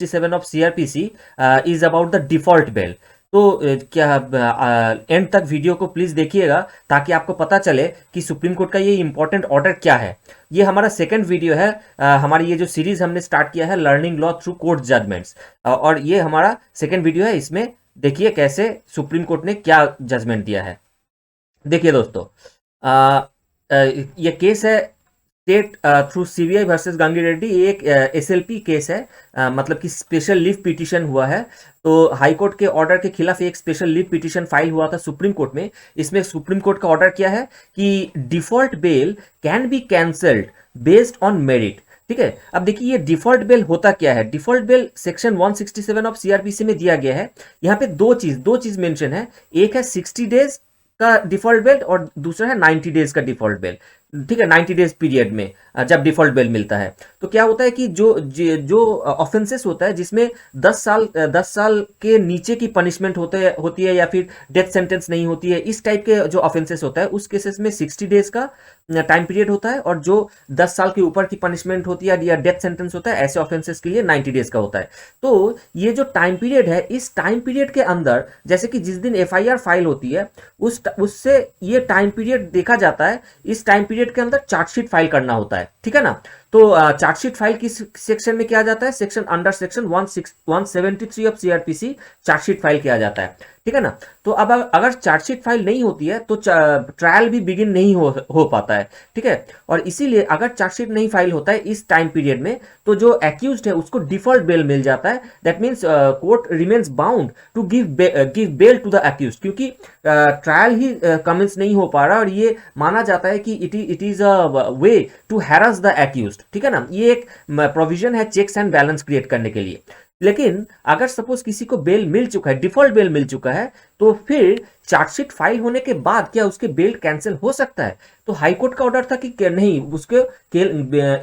167 of CrPC is about the default bail. तो क्या and तक वीडियो को प्लीज देखिएगा ताकि आपको पता चले कि सुप्रीम कोर्ट का ये इंपॉर्टेंट ऑर्डर क्या है। ये हमारा सेकंड वीडियो है, हमारी ये जो सीरीज हमने स्टार्ट किया है learning law through court judgments, और ये हमारा सेकंड वीडियो है। इसमें देखिए कैसे सुप्रीम कोर्ट ने क्या जजमेंट दिया है। देखिए दोस्तों, ये केस है state through CBI versus Gangi Reddy. ये एक एसएलपी केस है, मतलब कि स्पेशल लीव पिटीशन हुआ है। तो हाई कोर्ट के ऑर्डर के खिलाफ एक स्पेशल लीव पिटीशन फाइल हुआ था सुप्रीम कोर्ट में। इसमें सुप्रीम कोर्ट का ऑर्डर क्या है कि default bail can be cancelled based on merit. ठीक है, अब देखिए ये डिफॉल्ट बेल होता क्या है। Default bail section 167 of CrPC में दिया गया है। यहाँ पे दो चीज मेंशन है। एक है 60 डेज का डिफॉल्ट बेल और दूसरा है 90 डेज का डिफॉल्ट बेल। ठीक है, 90 डेज पीरियड में जब डिफॉल्ट बेल मिलता है तो क्या होता है कि जो ऑफेंसेस होता है जिसमें 10 साल के नीचे की पनिशमेंट होती है या फिर डेथ सेंटेंस नहीं होती है, इस टाइप के जो ऑफेंसेस होता है उस केसेस में 60 डेज का टाइम पीरियड होता है। और जो 10 साल के ऊपर की पनिशमेंट होती है या डेथ सेंटेंस होता है, ऐसे ऑफेंसेस के लिए 90 डेज का होता है। तो ये जो टाइम पीरियड है, इस टाइम पीरियड के अंदर जैसे कि जिस दिन एफआईआर फाइल होती है उससे ये टाइम पीरियड देखा जाता है। इस टाइम पीरियड के अंदर चार्जशीट फाइल करना होता है। ठीक है ना। तो चार्जशीट फाइल किस सेक्शन में किया जाता है? Section under section 173 of CrPC chargesheet file किया जाता है। ठीक है ना। तो अब अगर चार्जशीट फाइल नहीं होती है तो ट्रायल भी बिगिन नहीं हो पाता है। ठीक है, और इसीलिए अगर चार्जशीट नहीं फाइल होता है इस टाइम पीरियड में तो जो एक्यूज्ड है उसको डिफॉल्ट बेल मिल जाता है। That means court remains bound to give bail to the accused, क्योंकि ट्रायल ही कमेंस नहीं हो पा रहा और ये माना जाता है कि it is a way to harass the accused. ठीक है ना, ये एक प्रोविजन है चेक्स एंड बैलेंस क्रिएट करने के लिए। लेकिन अगर सपोज किसी को बेल मिल चुका है, डिफॉल्ट बेल मिल चुका है, तो फिर चार्जशीट फाइल होने के बाद क्या उसके बेल कैंसिल हो सकता है? तो हाईकोर्ट का ऑर्डर था कि नहीं, उसके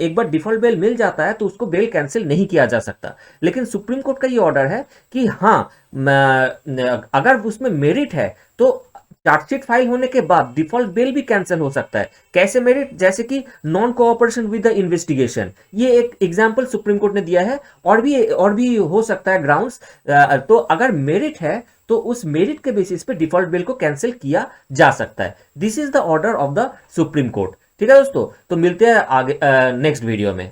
एक बार डिफॉल्ट बेल मिल जाता है तो उसको बेल कैंसिल नहीं किया जा सकता। लेकिन सुप्रीम कोर्ट का ये ऑर्डर है कि हाँ, अगर उसमें मेरिट है तो चार्जशीट फाइल होने के बाद डिफॉल्ट बेल भी कैंसिल हो सकता है। कैसे मेरिट? जैसे कि non cooperation with the investigation, ये एक एग्जांपल सुप्रीम कोर्ट ने दिया है। और भी हो सकता है ग्राउंड्स। तो अगर मेरिट है तो उस मेरिट के बेसिस पे डिफॉल्ट बेल को कैंसिल किया जा सकता है। This is the order of the supreme court. ठीक है दोस्तों, तो मिलते हैं आगे नेक्स्ट वीडियो में।